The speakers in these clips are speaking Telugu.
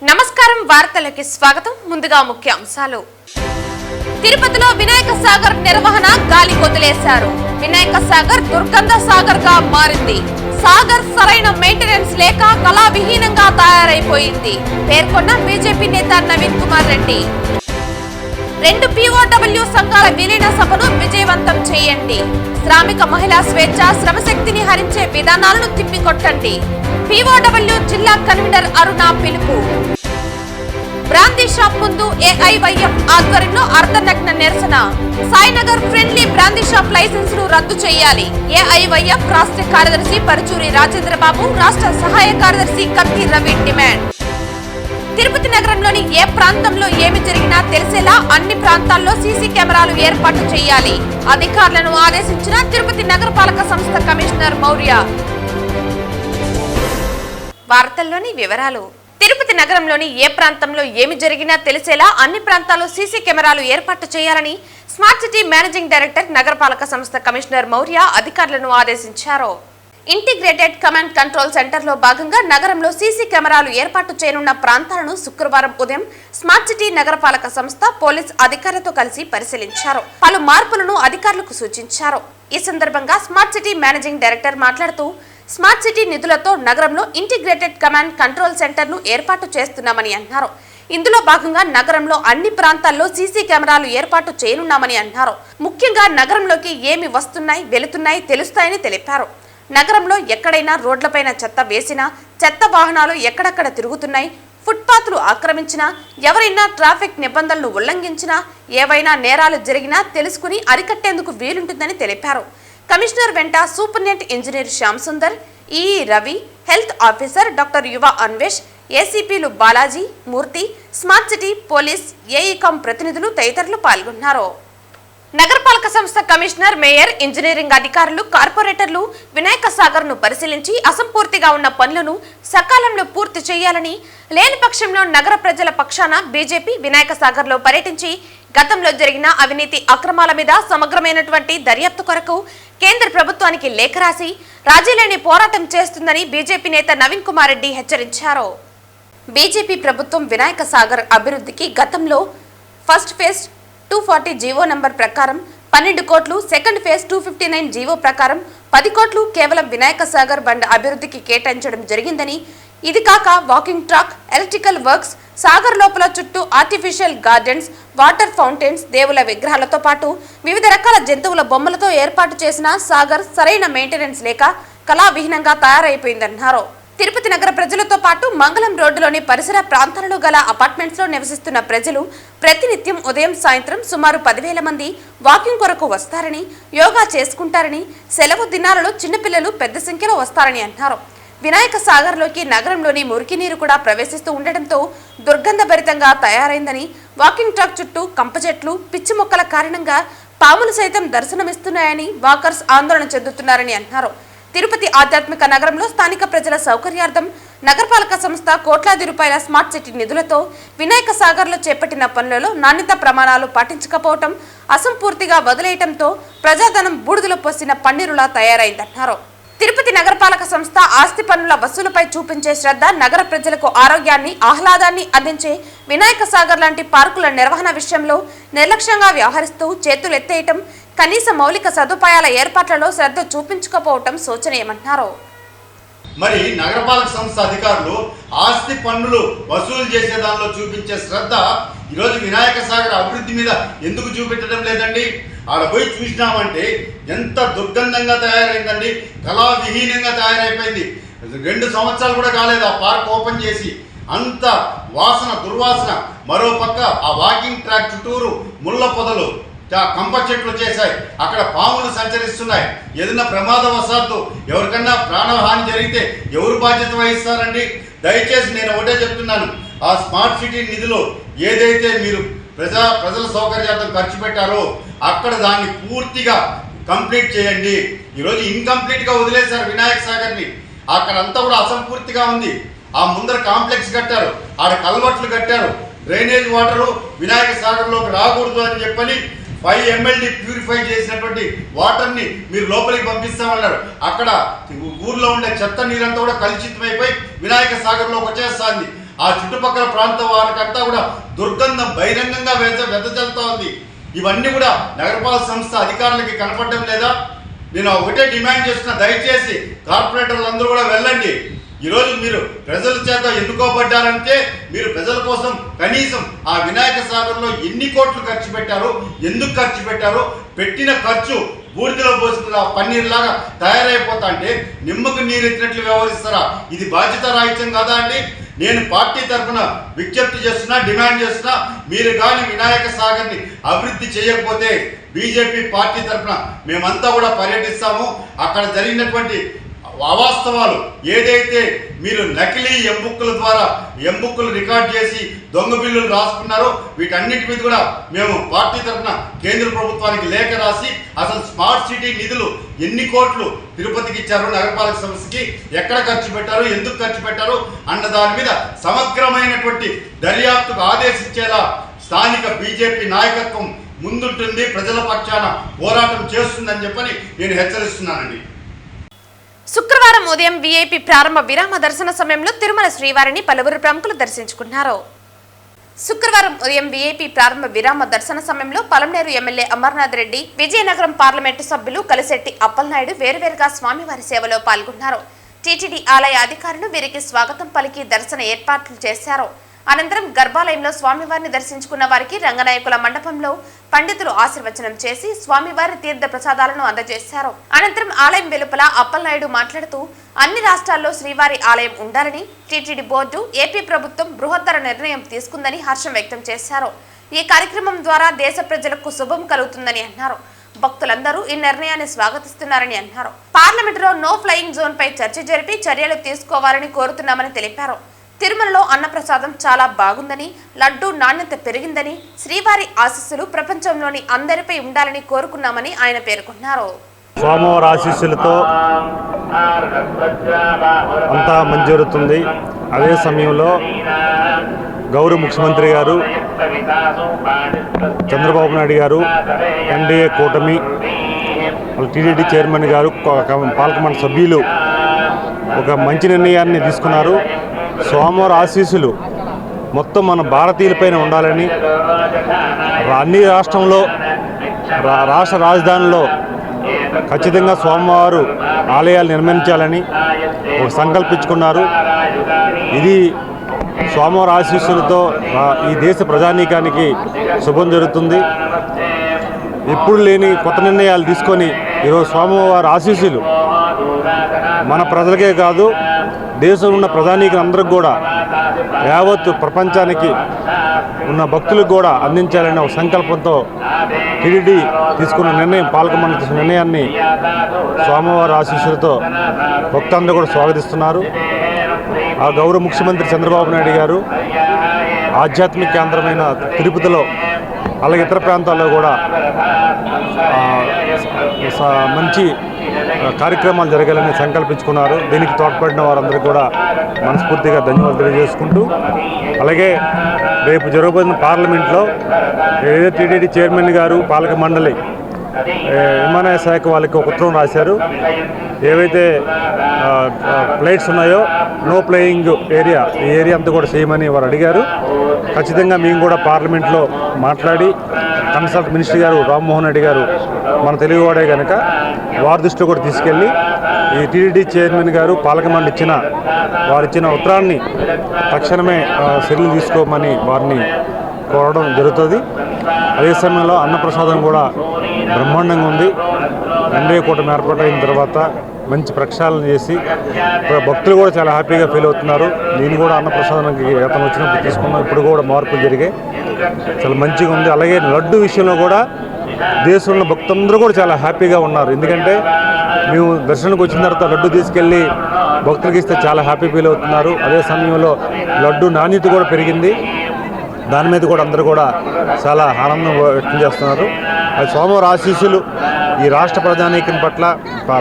నమస్కారం వార్తలకి స్వాగతం. ముందుగా ముఖ్య అంశాలు. తిరుపతిలో వినాయక సాగర్ నిర్వహణ గాలి కొదిలేశారు. వినాయక సాగర్ దుర్గంధ సాగర్ గా మారింది. సాగర్ సరైన మెయింటెనెన్స్ లేక కళావిహీనంగా తయారైపోయింది పేర్కొన్న బీజేపీ నేత నవీన్ కుమార్ రెడ్డి. 2 POW సంఘాల విలీన సభను విజయవంతం చేయండి. శ్రామిక మహిళా స్వేచ్ఛ శ్రమశక్తిని హరించే విధానాలను తిప్పికొట్టండి. POW జిల్లా కన్వీనర్ అరుణ పిలుపు. బ్రాందీ షాప్ ముందు AIYF ఆధ్వర్యంలో అర్ధనగ్న నిరసన. Sainagar friendly brandy shop licence ను రద్దు చేయాలి. AIYF రాష్ట్ర కార్యదర్శి పరుచూరి రాజేంద్రబాబు, రాష్ట్ర సహాయ కార్యదర్శి కత్తి రవి డిమాండ్. తిరుపతి నగరంలోని ఏ ప్రాంతంలో ఏమి జరిగినా తెలిసేలా అన్ని ప్రాంతాల్లో సీసీ కెమెరాలు ఏర్పాటు చేయాలి. అధికారులను ఆదేశించిన తిరుపతి నగరపాలక సంస్థ కమిషనర్ మౌర్య. వార్తల్లోని వివరాలు. తిరుపతి నగరంలోని ఏ ప్రాంతంలో ఏమి జరిగినా తెలిసేలా అన్ని ప్రాంతాల్లో సీసీ కెమెరాలు ఏర్పాటు చేయాలని స్మార్ట్ సిటీ మేనేజింగ్ డైరెక్టర్ నగరపాలక సంస్థ కమిషనర్ మౌర్య అధికారులను ఆదేశించారు. ఇంటిగ్రేటెడ్ కమాండ్ కంట్రోల్ సెంటర్ లో భాగంగా నగరంలో సీసీ కెమెరాలు ఏర్పాటు చేయనున్న ప్రాంతాలను శుక్రవారం ఉదయం స్మార్ట్ సిటీ నగరపాలక సంస్థ పోలీస్ అధికారులతో కలిసి పరిశీలించారు. పలు మార్పులను అధికారులకు సూచించారు. ఈ సందర్భంగా స్మార్ట్ సిటీ మేనేజింగ్ డైరెక్టర్ మాట్లాడుతూ స్మార్ట్ సిటీ నిధులతో నగరంలో ఇంటిగ్రేటెడ్ కమాండ్ కంట్రోల్ సెంటర్ ను ఏర్పాటు చేస్తున్నామని అన్నారు. ఇందులో భాగంగా నగరంలో అన్ని ప్రాంతాల్లో సీసీ కెమెరాలు ఏర్పాటు చేయనున్నామని అన్నారు. ముఖ్యంగా నగరంలోకి ఏమి వస్తున్నాయి, వెళుతున్నాయి తెలుస్తాయని తెలిపారు. నగరంలో ఎక్కడైనా రోడ్లపైన చెత్త వేసినా, చెత్త వాహనాలు ఎక్కడెక్కడ తిరుగుతున్నాయి, ఫుట్పాత్లు ఆక్రమించినా, ఎవరైనా ట్రాఫిక్ నిబంధనలను ఉల్లంఘించినా, ఏవైనా నేరాలు జరిగినా తెలుసుకుని అరికట్టేందుకు వీలుంటుందని తెలిపారు. కమిషనర్ వెంట superintendent engineer Shyam Sundar, EE Ravi, health officer doctor యువ అన్వేష్, ఏసీపీలు బాలాజీ, మూర్తి, స్మార్ట్ సిటీ పోలీస్, ఏఈకాం ప్రతినిధులు తదితరులు పాల్గొన్నారు. నగరపాలక సంస్థ కమిషనర్, మేయర్, ఇంజనీరింగ్ అధికారులు, కార్పొరేటర్లు వినాయక సాగర్ ను పరిశీలించి అసంపూర్తిగా ఉన్న పనులను సకాలంలో పూర్తి చేయాలని, లేని పక్షంలో నగర ప్రజల పక్షాన బీజేపీ వినాయక సాగర్ లో పర్యటించి గతంలో జరిగిన అవినీతి అక్రమాల మీద సమగ్రమైనటువంటి దర్యాప్తు కొరకు కేంద్ర ప్రభుత్వానికి లేఖ రాసి రాజీలేని పోరాటం చేస్తుందని బీజేపీ నేత నవీన్ కుమార్ రెడ్డి హెచ్చరించారు. బీజేపీ ప్రభుత్వం వినాయక సాగర్ అభివృద్ధికి గతంలో ఫస్ట్ ఫేజ్ 240 జీవో నంబర్ ప్రకారం 12 కోట్లు, సెకండ్ ఫేజ్ 259 జీవో ప్రకారం 10 కోట్లు కేవలం వినాయక సాగర్ బండ్ అభివృద్ధికి కేటాయించడం జరిగిందని, ఇది కాక walking track, electrical works, Sagar లోపల చుట్టూ ఆర్టిఫిషియల్ గార్డెన్స్, వాటర్ ఫౌంటైన్స్, దేవుల విగ్రహాలతో పాటు వివిధ రకాల జంతువుల బొమ్మలతో ఏర్పాటు చేసిన సాగర్ సరైన మెయింటెనెన్స్ లేక కళావిహీనంగా తయారైపోయిందన్నారు. తిరుపతి నగర ప్రజలతో పాటు మంగళం రోడ్డులోని పరిసర ప్రాంతాలలో గల అపార్ట్మెంట్స్ లో నివసిస్తున్న ప్రజలు ప్రతినిత్యం ఉదయం సాయంత్రం సుమారు 10,000 మంది వాకింగ్ కొరకు వస్తారని, యోగా చేసుకుంటారని, సెలవు దినాలలో చిన్నపిల్లలు పెద్ద సంఖ్యలో వస్తారని అన్నారు. వినాయక సాగర్ లోకి నగరంలోని మురికి నీరు కూడా ప్రవేశిస్తూ ఉండటంతో దుర్గంధభరితంగా తయారైందని, వాకింగ్ ట్రాక్ చుట్టూ కంప చెట్లు, పిచ్చి మొక్కల కారణంగా పాములు సైతం దర్శనమిస్తున్నాయని వాకర్స్ ఆందోళన చెందుతున్నారని అన్నారు. తిరుపతి ఆధ్యాత్మిక నగరంలో స్థానిక ప్రజల సౌకర్యార్థం నగరపాలక సంస్థ కోట్లాది రూపాయల స్మార్ట్ సిటీ నిధులతో వినాయక సాగర్ లో చేపట్టిన పనులలో నాణ్యత ప్రమాణాలు పాటించకపోవటం, అసంపూర్తిగా వదిలేయటంతో ప్రజాధనం బూడిదలో పోసిన పన్నీరులా తయారైందన్నారు. తిరుపతి నగరపాలక సంస్థ ఆస్తి పన్నుల వసూలుపై చూపించే శ్రద్ధ నగర ప్రజలకు ఆరోగ్యాన్ని, ఆహ్లాదాన్ని అందించే వినాయక సాగర్ లాంటి పార్కుల నిర్వహణ విషయంలో నిర్లక్ష్యంగా వ్యవహరిస్తూ చేతులెత్తేయటం, కనీస మౌలిక సదుపాయాల ఏర్పాట్లలో శ్రద్ధ చూపించకపోవటం శోచనీయమన్నారు. మరి నగరపాలక సంస్థ అధికారులు ఆస్తి పన్నులు వసూలు చేసే దానిలో చూపించే శ్రద్ధ ఈరోజు వినాయక సాగర్ అభివృద్ధి మీద ఎందుకు చూపించడం లేదండి? ఆడ పోయి చూసినామంటే ఎంత దుర్గంధంగా తయారైందండి, కళావిహీనంగా తయారైపోయింది. 2 సంవత్సరాలు కూడా కాలేదు ఆ పార్క్ ఓపెన్ చేసి. అంత వాసన, దుర్వాసన. మరో పక్క ఆ వాకింగ్ ట్రాక్ చుట్టూరు ముళ్ళ పొదలు, కంప చెట్లు చేశాయి. అక్కడ పాములు సంచరిస్తున్నాయి. ఏదైనా ప్రమాదవశాత్తు ఎవరికన్నా ప్రాణహాని జరిగితే ఎవరు బాధ్యత వహిస్తారండి? దయచేసి నేను ఒకటే చెప్తున్నాను, ఆ స్మార్ట్ సిటీ నిధులు ఏదైతే మీరు ప్రజల సౌకర్యార్థం ఖర్చు పెట్టారో అక్కడ దాన్ని పూర్తిగా కంప్లీట్ చేయండి. ఈరోజు ఇన్కంప్లీట్గా వదిలేశారు వినాయక సాగర్ని. అక్కడంతా కూడా అసంపూర్తిగా ఉంది. ఆ ముందర కాంప్లెక్స్ కట్టారు, ఆడ కల్వర్ట్లు కట్టారు. డ్రైనేజ్ వాటరు వినాయక సాగర్లోకి రాకూడదు అని చెప్పని 5 MLD ప్యూరిఫై చేసినటువంటి వాటర్ని మీరు లోపలికి పంపిస్తామన్నారు. అక్కడ ఊర్లో ఉండే చెత్త నీరంతా కూడా కలుషితమైపోయి వినాయక సాగర్లోకి వచ్చేస్తుంది. ఆ చుట్టుపక్కల ప్రాంతం వారికంతా కూడా దుర్గంధం బహిరంగంగా వెదజల్లుతూ ఉంది. ఇవన్నీ కూడా నగరపాలక సంస్థ అధికారులకి కనపడడం లేదా? నేను ఒకటే డిమాండ్ చేస్తున్నా, దయచేసి కార్పొరేటర్లు అందరూ కూడా వెళ్ళండి. ఈరోజు మీరు ప్రజల చేత ఎన్నుకోబడ్డారంటే మీరు ప్రజల కోసం కనీసం ఆ వినాయక సాగర్లో ఎన్ని కోట్లు ఖర్చు పెట్టారో, ఎందుకు ఖర్చు పెట్టారో, పెట్టిన ఖర్చు బూడిదలో పోసిన పన్నీర్ లాగా తయారైపోతా అంటే నిమ్మకు నీరెత్తినట్లు వ్యవహరిస్తారా? ఇది బాధ్యత రాహిత్యం కాదా అండి? నేను పార్టీ తరఫున విజ్ఞప్తి చేస్తున్నా, డిమాండ్ చేస్తున్నా, మీరు కానీ వినాయక సాగర్ని అభివృద్ధి చేయకపోతే బీజేపీ పార్టీ తరఫున మేమంతా కూడా పర్యటిస్తాము. అక్కడ జరిగినటువంటి అవాస్తవాలు ఏదైతే మీరు నకిలీ ఎంబుక్కుల ద్వారా ఎంబుక్కులు రికార్డ్ చేసి దొంగ బిల్లులు రాసుకున్నారో వీటన్నిటి మీద కూడా మేము పార్టీ తరఫున కేంద్ర ప్రభుత్వానికి లేఖ రాసి అసలు స్మార్ట్ సిటీ నిధులు ఎన్ని కోట్లు తిరుపతికి ఇచ్చారు, నగరపాలక సంస్థకి ఎక్కడ ఖర్చు పెట్టారు, ఎందుకు ఖర్చు పెట్టారు అన్న దాని మీద సమగ్రమైనటువంటి దర్యాప్తుకు ఆదేశించేలా స్థానిక బీజేపీ నాయకత్వం ముందుంటుంది, ప్రజల పక్షాన పోరాటం చేస్తుందని చెప్పని నేను హెచ్చరిస్తున్నానండి. శుక్రవారం ఉదయం వీఐపీ ప్రారంభ విరామ దర్శన సమయంలో తిరుమల శ్రీవారిని పలువురు ప్రముఖులు దర్శించుకున్నారు. శుక్రవారం ఉదయం వీఐపీ ప్రారంభ విరామ దర్శన సమయంలో పలమనేరు ఎమ్మెల్యే అమర్నాథ్ రెడ్డి, విజయనగరం పార్లమెంటు సభ్యులు కలిశెట్టి అప్పలనాయుడు వేరువేరుగా స్వామివారి సేవలో పాల్గొన్నారు. టీటీడీ ఆలయ అధికారులు వీరికి స్వాగతం పలికి దర్శన ఏర్పాట్లు చేశారు. అనంతరం గర్భాలయంలో స్వామివారిని దర్శించుకున్న వారికి రంగనాయకుల మండపంలో పండితులు ఆశీర్వచనం చేసి స్వామివారి తీర్థ ప్రసాదాలను అందజేశారు. అనంతరం ఆలయం వెలుపల అప్పలనాయుడు మాట్లాడుతూ అన్ని రాష్ట్రాల్లో శ్రీవారి ఆలయం ఉండాలని టీటీడీ బోర్డు, ఏపీ ప్రభుత్వం బృహత్తర నిర్ణయం తీసుకుందని హర్షం వ్యక్తం చేశారు. ఈ కార్యక్రమం ద్వారా దేశ ప్రజలకు శుభం కలుగుతుందని అన్నారు. భక్తులందరూ ఈ నిర్ణయాన్ని స్వాగతిస్తున్నారని అన్నారు. పార్లమెంటులో నో ఫ్లయింగ్ జోన్ పై చర్చ జరిపి చర్యలు తీసుకోవాలని కోరుతున్నామని తెలిపారు. తిరుమలలో అన్నప్రసాదం చాలా బాగుందని, లడ్డూ నాణ్యత పెరిగిందని, శ్రీవారి ఆశీస్సులు ప్రపంచంలోని అందరిపై ఉండాలని కోరుకున్నామని ఆయన పేర్కొన్నారు. స్వామివారి ఆశీస్సులతో అంతా మంచి జరుగుతుంది. అదే సమయంలో గౌరవ ముఖ్యమంత్రి గారు చంద్రబాబు నాయుడు గారు, ఎన్డీఏ కూటమి, టీటీడీ చైర్మన్ గారు, పాలకమండలి సభ్యులు ఒక మంచి నిర్ణయాన్ని తీసుకున్నారు. స్వామివారి ఆశీస్సులు మొత్తం మన భారతీయులపైన ఉండాలని, అన్ని రాష్ట్రంలో రాష్ట్ర రాజధానిలో ఖచ్చితంగా స్వామివారు ఆలయాలు నిర్మించాలని ఒక సంకల్పించుకున్నారు. ఇది స్వామివారి ఆశీస్సులతో ఈ దేశ ప్రజానీకానికి శుభం జరుగుతుంది. ఎప్పుడు లేని కొత్త నిర్ణయాలు తీసుకొని ఈరోజు స్వామివారి ఆశీస్సులు మన ప్రజలకే కాదు, దేశంలో ఉన్న ప్రధానికి అందరికి కూడా, యావత్తు ప్రపంచానికి ఉన్న భక్తులకు కూడా అందించాలనే ఒక సంకల్పంతో టీటీడీ తీసుకున్న నిర్ణయం, పాలకమండలి తీసుకున్న నిర్ణయాన్ని స్వామివారి ఆశీస్సులతో భక్తులందరూ కూడా స్వాగతిస్తున్నారు. ఆ గౌరవ ముఖ్యమంత్రి చంద్రబాబు నాయుడు గారు ఆధ్యాత్మిక కేంద్రమైన తిరుపతిలో, అలాగే ఇతర ప్రాంతాల్లో కూడా మంచి కార్యక్రమాలు జరగాలని సంకల్పించుకున్నారు. దీనికి తోడ్పడిన వారందరికీ కూడా మనస్ఫూర్తిగా ధన్యవాదాలు తెలియజేసుకుంటూ, అలాగే రేపు జరగబోతున్న పార్లమెంట్లో ఏదైతే టీటీడీ చైర్మన్ గారు, పాలక మండలి, విమానయాన శాఖ వాళ్ళకి ఒక ఉత్తరం రాశారు. ఏవైతే ఫ్లైట్స్ ఉన్నాయో నో ఫ్లయింగ్ ఏరియా, ఈ ఏరియా అంతా కూడా చేయమని వారు అడిగారు. ఖచ్చితంగా మేము కూడా పార్లమెంట్లో మాట్లాడి కన్సల్ట్ మినిస్టర్ గారు రామ్మోహన్ రెడ్డి గారు మన తెలుగువాడే కనుక వారి దృష్టిలో కూడా తీసుకెళ్ళి ఈ టీటీడీ చైర్మన్ గారు, పాలక మండలి వారు ఇచ్చిన ఉత్తరాన్ని తక్షణమే చర్యలు తీసుకోమని వారిని కోరడం జరుగుతుంది. అదే సమయంలో అన్నప్రసాదం కూడా బ్రహ్మాండంగా ఉంది. ఎన్డీఏ కూటమి ఏర్పాటైన తర్వాత మంచి ప్రక్షాళన చేసి భక్తులు కూడా చాలా హ్యాపీగా ఫీల్ అవుతున్నారు. నేను కూడా అన్నప్రసాదానికి అతను వచ్చినప్పుడు తీసుకున్నాం. ఇప్పుడు కూడా మార్పులు జరిగాయి, చాలా మంచిగా ఉంది. అలాగే లడ్డు విషయంలో కూడా దేశంలో భక్తులందరూ కూడా చాలా హ్యాపీగా ఉన్నారు. ఎందుకంటే మేము దర్శనానికి వచ్చిన తర్వాత లడ్డు తీసుకెళ్ళి భక్తులకు ఇస్తే చాలా హ్యాపీ ఫీల్ అవుతున్నారు. అదే సమయంలో లడ్డు నాణ్యత కూడా పెరిగింది. దాని మీద కూడా అందరూ కూడా చాలా ఆనందం వ్యక్తం చేస్తున్నారు. అది స్వామివారి ఆశీస్సులు ఈ రాష్ట్ర ప్రజానీకం పట్ల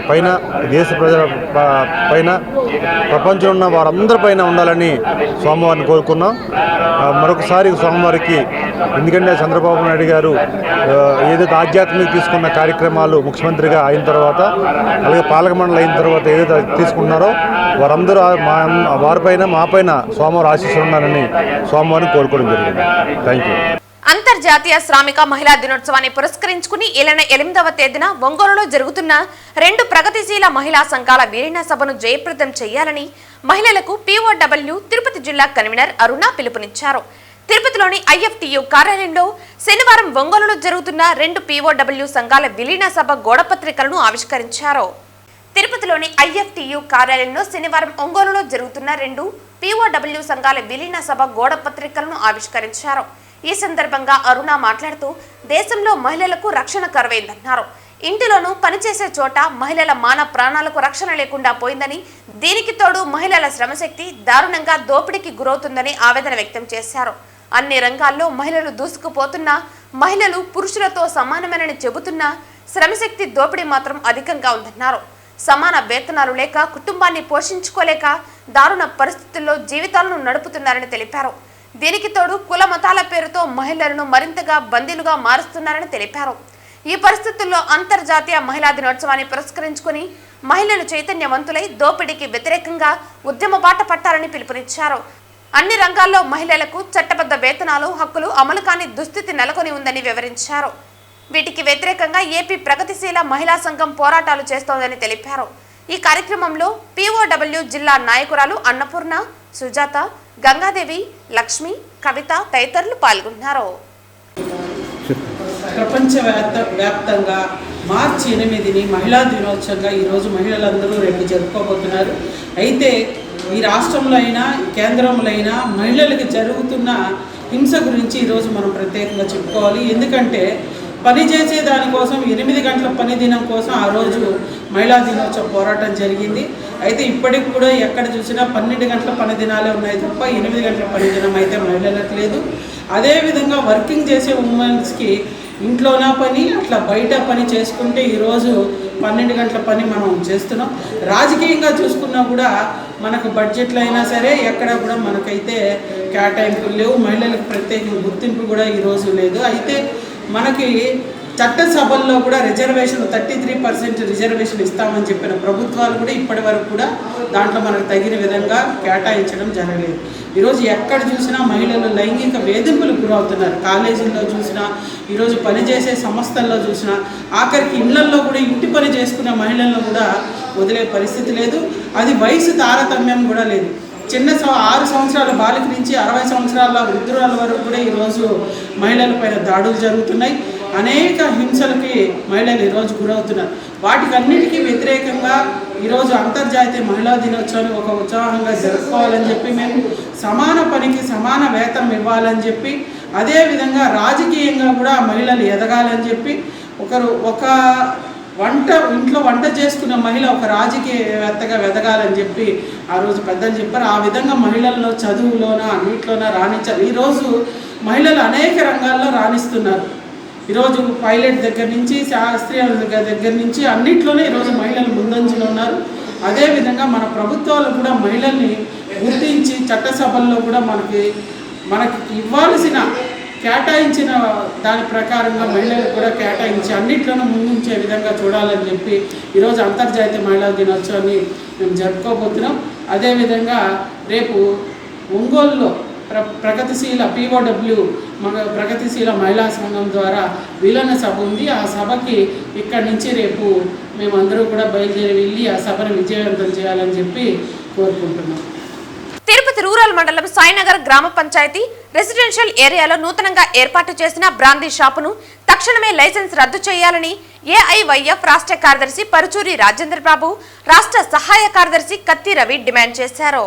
పైన, దేశ ప్రజల పైన, ప్రపంచంలో ఉన్న వారందరి పైన ఉండాలని స్వామివారిని కోరుకున్నాం. మరొకసారి స్వామివారికి ఎందుకంటే చంద్రబాబు నాయుడు గారు ఏదైతే ఆధ్యాత్మిక తీసుకున్న కార్యక్రమాలు ముఖ్యమంత్రిగా అయిన తర్వాత అలాగే పాలక మండలి అయిన తర్వాత ఏదైతే తీసుకున్నారో వారందరూ వారిపైన మాపైన సోమవారం ఆశీస్సులు ఉన్నారని సోమవారం కోరుకోవడం జరిగింది. Thank you. అంతర్జాతీయ శ్రామిక మహిళా దినోత్సవాన్ని పురస్కరించుకుని ఈ నెల 8వ తేదీన ఒంగోలులో జరుగుతున్న 2 ప్రగతిశీల మహిళా సంఘాల వీరిన సభను జయప్రదం చేయాలని మహిళలకు POW తిరుపతి జిల్లా కన్వీనర్ అరుణ పిలుపునిచ్చారు. తిరుపతిలోని IFTU కార్యాలయంలో శనివారం ఒంగోలులో జరుగుతున్న 2 POW సంఘాల విలీన సభ గోడపత్రికలను ఆవిష్కరించారు. తిరుపతిలోని IFTU కార్యాలయంలో శనివారం ఒంగోలులో జరుగుతున్న 2 POW సంఘాల విలీన సభ గోడపత్రికలను ఆవిష్కరించారు. ఈ సందర్భంగా అరుణ మాట్లాడుతూ దేశంలో మహిళలకు రక్షణ కరువైందన్నారు. ఇంటిలోనూ పనిచేసే చోట మహిళల మాన ప్రాణాలకు రక్షణ లేకుండా పోయిందని, దీనికి తోడు మహిళల శ్రమశక్తి దారుణంగా దోపిడీకి గురవుతుందని ఆవేదన వ్యక్తం చేశారు. అన్ని రంగాల్లో మహిళలు దూసుకుపోతున్నా, మహిళలు పురుషులతో సమానమేనని చెబుతున్నా శ్రమశక్తి దోపిడీ మాత్రం అధికంగా ఉందన్నారు. సమాన వేతనాలు లేక కుటుంబాన్ని పోషించుకోలేక దారుణ పరిస్థితుల్లో జీవితాలను నడుపుతున్నారని తెలిపారు. దీనికి తోడు కుల మతాల పేరుతో మహిళలను మరింతగా బందీలుగా మారుస్తున్నారని తెలిపారు. ఈ పరిస్థితుల్లో అంతర్జాతీయ మహిళా దినోత్సవాన్ని పురస్కరించుకుని మహిళలు చైతన్యవంతులై దోపిడీకి వ్యతిరేకంగా ఉద్యమ బాట పట్టాలని పిలుపునిచ్చారు. అన్ని రంగాల్లో మహిళలకు చట్టబద్ధ వేతనాలు, హక్కులు అమలు కాని దుస్థితి నెలకొని ఉందని వివరించారు. వీటికి వ్యతిరేకంగా ఏపీ ప్రగతిశీల మహిళా సంఘం పోరాటాలు చేస్తోందని తెలిపారు. ఈ కార్యక్రమంలో POW జిల్లా నాయకురాలు అన్నపూర్ణ, సుజాత, గంగాదేవి, లక్ష్మి, కవిత తదితరులు పాల్గొన్నారు. ప్రపంచవ్యాప్తంగా మార్చి 8ని మహిళా దినోత్సవంగా ఈరోజు మహిళలందరూ రేపు జరుపుకోబోతున్నారు. అయితే ఈ రాష్ట్రంలో అయినా కేంద్రంలో అయినా మహిళలకు జరుగుతున్న హింస గురించి ఈరోజు మనం ప్రత్యేకంగా చెప్పుకోవాలి. ఎందుకంటే పని చేసే దానికోసం 8 గంటల పని దినం కోసం ఆ రోజు మహిళా దినోత్సవ పోరాటం జరిగింది. అయితే ఇప్పటికి కూడా ఎక్కడ చూసినా 12 గంటల పని దినాలే ఉన్నాయి తప్ప 8 గంటల పని దినం అయితే మహిళలకు లేదు. అదేవిధంగా వర్కింగ్ చేసే ఉమెన్స్కి ఇంట్లోనా పని, అట్లా బయట పని చేసుకుంటే ఈరోజు 12 గంటల పని మనం చేస్తున్నాం. రాజకీయంగా చూసుకున్నా కూడా మనకు బడ్జెట్లో అయినా సరే ఎక్కడ కూడా మనకైతే కేటాయింపులు లేవు. మహిళలకు ప్రత్యేక గుర్తింపు కూడా ఈరోజు లేదు. అయితే మనకి చట్టసభల్లో కూడా రిజర్వేషన్ 33% రిజర్వేషన్ ఇస్తామని చెప్పిన ప్రభుత్వాలు కూడా ఇప్పటి వరకు కూడా దాంట్లో మనకు తగిన విధంగా కేటాయించడం జరగలేదు. ఈరోజు ఎక్కడ చూసినా మహిళలు లైంగిక వేధింపులకు గురవుతున్నారు. కాలేజీల్లో చూసినా, ఈరోజు పనిచేసే సంస్థల్లో చూసినా, ఆఖరికి ఇళ్లల్లో కూడా ఇంటి పని చేసుకునే మహిళలను కూడా వదిలే పరిస్థితి లేదు. అది వయసు తారతమ్యం కూడా లేదు. చిన్న 6 సంవత్సరాల బాలిక నుంచి 60 సంవత్సరాల వృద్ధురాల వరకు కూడా ఈరోజు మహిళలపైన దాడులు జరుగుతున్నాయి. అనేక హింసలకి మహిళలు ఈరోజు గురవుతున్నారు. వాటికి అన్నిటికీ వ్యతిరేకంగా ఈరోజు అంతర్జాతీయ మహిళా దినోత్సవాన్ని ఒక ఉత్సాహంగా జరుపుకోవాలని చెప్పి, మేము సమాన పనికి సమాన వేతనం ఇవ్వాలని చెప్పి, అదేవిధంగా రాజకీయంగా కూడా మహిళలు ఎదగాలని చెప్పి, ఒక ఇంట్లో వంట చేసుకున్న మహిళ ఒక రాజకీయవేత్తగా ఎదగాలని చెప్పి ఆ రోజు పెద్దలు చెప్పారు. ఆ విధంగా మహిళల్లో చదువులోనా అన్నింటిలోనా రాణించారు. ఈరోజు మహిళలు అనేక రంగాల్లో రాణిస్తున్నారు. ఈరోజు పైలట్ దగ్గర నుంచి శాస్త్రీయ దగ్గర నుంచి అన్నింటిలోనే ఈరోజు మహిళలు ముందంజలో ఉన్నారు. అదేవిధంగా మన ప్రభుత్వాలు కూడా మహిళల్ని గుర్తించి చట్టసభల్లో కూడా మనకి ఇవ్వాల్సిన కేటాయించిన దాని ప్రకారంగా మహిళలకు కూడా కేటాయించి అన్నిట్లోనూ ముందుంచే విధంగా చూడాలని చెప్పి ఈరోజు అంతర్జాతీయ మహిళా దినోత్సవాన్ని మేము జరుపుకోబోతున్నాం. అదేవిధంగా రేపు ఒంగోలులో ప్రగతిశీల POW ప్రగతిశీల మహిళా సంఘం ద్వారా విలీన సభ ఉంది. ఆ సభకి ఇక్కడి నుంచి రేపు మేమందరూ కూడా బయలుదేరి వెళ్ళి ఆ సభను విజయవంతం చేయాలని చెప్పి కోరుకుంటున్నాం. తిరుపతి రూరల్ మండలం సాయినగర్ గ్రామ పంచాయతీ రెసిడెన్షియల్ ఏరియాలో నూతనంగా ఏర్పాటు చేసిన బ్రాందీ షాపును తక్షణమే లైసెన్స్ రద్దు చేయాలని AIYF రాష్ట్ర కార్యదర్శి పరుచూరి రాజేంద్ర బాబు, రాష్ట్ర సహాయ కార్యదర్శి కత్తి రవి డిమాండ్ చేశారు.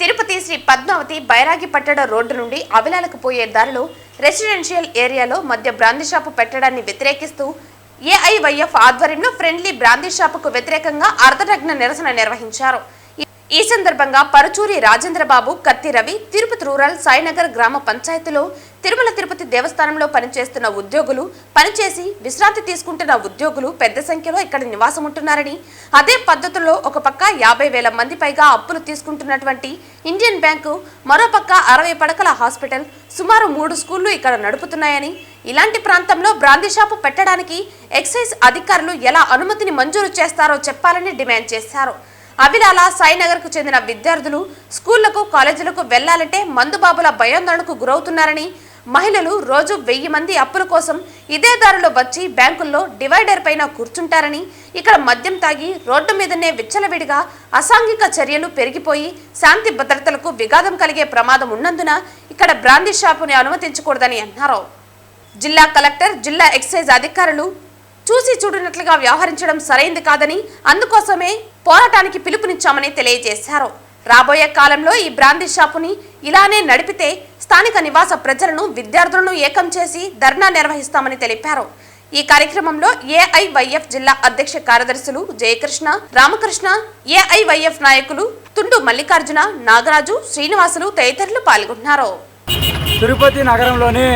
తిరుపతి శ్రీ పద్మావతి బైరాగి పట్టణ రోడ్డు నుండి అవిలాలకు పోయే దారిలో రెసిడెన్షియల్ ఏరియాలో మధ్య బ్రాందీ షాపు పెట్టడాన్ని వ్యతిరేకిస్తూ AIYF ఆధ్వర్యంలో ఫ్రెండ్లీ బ్రాందీ షాపుకు వ్యతిరేకంగా అర్ధనగ్న నిరసన నిర్వహించారు. ఈ సందర్భంగా పరుచూరి రాజేంద్రబాబు, కత్తి రవి తిరుపతి రూరల్ సాయినగర్ గ్రామ పంచాయతీలో తిరుమల తిరుపతి దేవస్థానంలో పనిచేస్తున్న ఉద్యోగులు, పనిచేసి విశ్రాంతి తీసుకుంటున్న ఉద్యోగులు పెద్ద సంఖ్యలో ఇక్కడ నివాసం ఉంటున్నారని, అదే పద్ధతుల్లో ఒక పక్క 50,000 మంది పైగా అప్పులు తీసుకుంటున్నటువంటి ఇండియన్ బ్యాంకు, మరోపక్క 60 పడకల హాస్పిటల్, సుమారు 3 స్కూళ్లు ఇక్కడ నడుపుతున్నాయని, ఇలాంటి ప్రాంతంలో బ్రాందీ షాపు పెట్టడానికి ఎక్సైజ్ అధికారులు ఎలా అనుమతిని మంజూరు చేస్తారో చెప్పాలని డిమాండ్ చేశారు. అవిలాల, సాయినగర్కు చెందిన విద్యార్థులు స్కూళ్లకు, కాలేజీలకు వెళ్లాలంటే మందుబాబుల భయాందోళనకు గురవుతున్నారని, మహిళలు రోజు 1000 మంది అప్పుల కోసం ఇదే దారిలో వచ్చి బ్యాంకుల్లో డివైడర్ పైన కూర్చుంటారని, ఇక్కడ మద్యం తాగి రోడ్డు మీదనే విచ్చలవిడిగా అసాంఘిక చర్యలు పెరిగిపోయి శాంతి భద్రతలకు విఘాతం కలిగే ప్రమాదం ఉన్నందున ఇక్కడ బ్రాందీ షాపుని అనుమతించకూడదని అన్నారు. జిల్లా కలెక్టర్, జిల్లా ఎక్సైజ్ అధికారులు చూసి చూడనట్లుగా వ్యవహరించడం సరైంది కాదని, అందుకోసమే పోరాటానికి పిలుపునిచ్చామని తెలియజేశారు. రాబోయే కాలంలో ఈ బ్రాందీ షాపుని ఇలానే నడిపితే స్థానిక నివాస ప్రజలను, విద్యార్థులను ఏకం చేసి ధర్నా నిర్వహిస్తామని తెలిపారు. ఈ కార్యక్రమంలో ఏఐవైఎఫ్ జిల్లా అధ్యక్ష కార్యదర్శులు జయకృష్ణ, రామకృష్ణ, ఏఐవైఎఫ్ నాయకులు తుండు మల్లికార్జున, నాగరాజు, శ్రీనివాసులు తదితరులు పాల్గొన్నారు. తిరుపతి నగరంలోని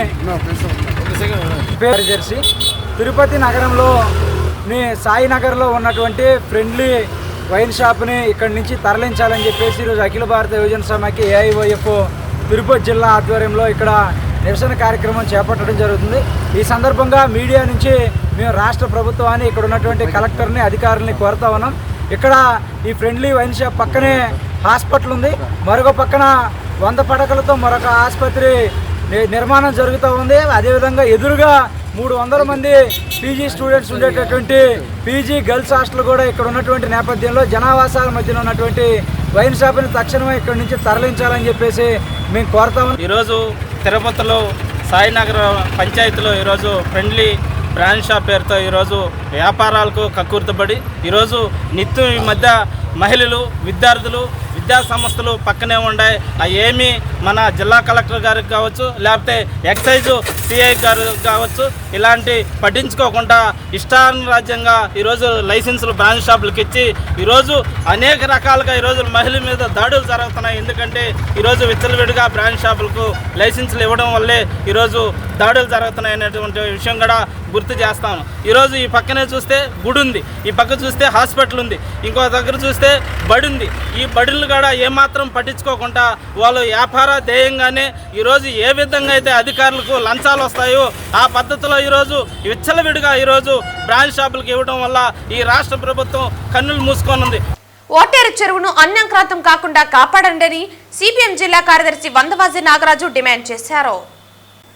తిరుపతి నగరంలోని సాయినగర్లో ఉన్నటువంటి ఫ్రెండ్లీ వైన్ షాప్ని ఇక్కడి నుంచి తరలించాలని చెప్పేసి ఈరోజు అఖిల భారత యువజన సమాఖ్య ఏఐవైఎఫ్ తిరుపతి జిల్లా ఆధ్వర్యంలో ఇక్కడ నిరసన కార్యక్రమం చేపట్టడం జరుగుతుంది. ఈ సందర్భంగా మీడియా నుంచి మేము రాష్ట్ర ప్రభుత్వాన్ని, ఇక్కడ ఉన్నటువంటి కలెక్టర్ని, అధికారులని కోరుతా ఉన్నాం. ఇక్కడ ఈ ఫ్రెండ్లీ వైన్ షాప్ పక్కనే హాస్పిటల్ ఉంది, మరొక పక్కన 100 పడకలతో మరొక ఆసుపత్రి నిర్మాణం జరుగుతూ ఉంది. అదేవిధంగా ఎదురుగా 300 మంది పీజీ స్టూడెంట్స్ ఉండేటటువంటి పీజీ గర్ల్స్ హాస్టల్ కూడా ఇక్కడ ఉన్నటువంటి నేపథ్యంలో జనావాసాల మధ్యలో ఉన్నటువంటి వైన్ షాప్ని తక్షణమే ఇక్కడి నుంచి తరలించాలని చెప్పేసి మేము కోరుతాము. ఈరోజు తిరుపతిలో సాయినగర్ పంచాయతీలో ఈరోజు ఫ్రెండ్లీ బ్రాండ్ షాప్ పేరుతో ఈరోజు వ్యాపారాలకు కక్కుర్తబడి ఈరోజు నిత్యం ఈ మధ్య మహిళలు, విద్యార్థులు, విద్యా సంస్థలు పక్కనే ఉన్నాయి. ఏమి మన జిల్లా కలెక్టర్ గారికి కావచ్చు, లేకపోతే ఎక్సైజ్ సిఐ గారు కావచ్చు, ఇలాంటి పట్టించుకోకుండా ఇష్టానురాజ్యంగా ఈరోజు లైసెన్సులు బ్రాంచ్ షాపులకు ఇచ్చి ఈరోజు అనేక రకాలుగా ఈరోజు మహిళల మీద దాడులు జరుగుతున్నాయి. ఎందుకంటే ఈరోజు విచ్చలవిడిగా బ్రాంచ్ షాపులకు లైసెన్సులు ఇవ్వడం వల్లే ఈరోజు దాడులు జరుగుతున్నాయి అనేటువంటి విషయం కూడా గుర్తు చేస్తాను. ఈరోజు ఈ పక్కనే చూస్తే గుడి ఉంది, ఈ పక్క చూస్తే హాస్పిటల్ ఉంది, ఇంకో దగ్గర చూస్తే బడి ఉంది. ఈ బడులు కూడా ఏమాత్రం పట్టించుకోకుండా వాళ్ళు వ్యాపార ధ్యేయంగానే ఈరోజు ఏ విధంగా అయితే అధికారులకు లంచాలు వస్తాయో ఆ పద్ధతిలో ఈరోజు విచ్చలవిడిగా ఈరోజు బ్రాంచ్ షాపులకు ఇవ్వడం వల్ల ఈ రాష్ట్ర ప్రభుత్వం కన్నులు మూసుకొనుంది. ఓటేరు చెరువును అన్యాక్రాంతం కాకుండా కాపాడండి సిపిఎం జిల్లా కార్యదర్శి వందవాజీ నాగరాజు డిమాండ్ చేశారు.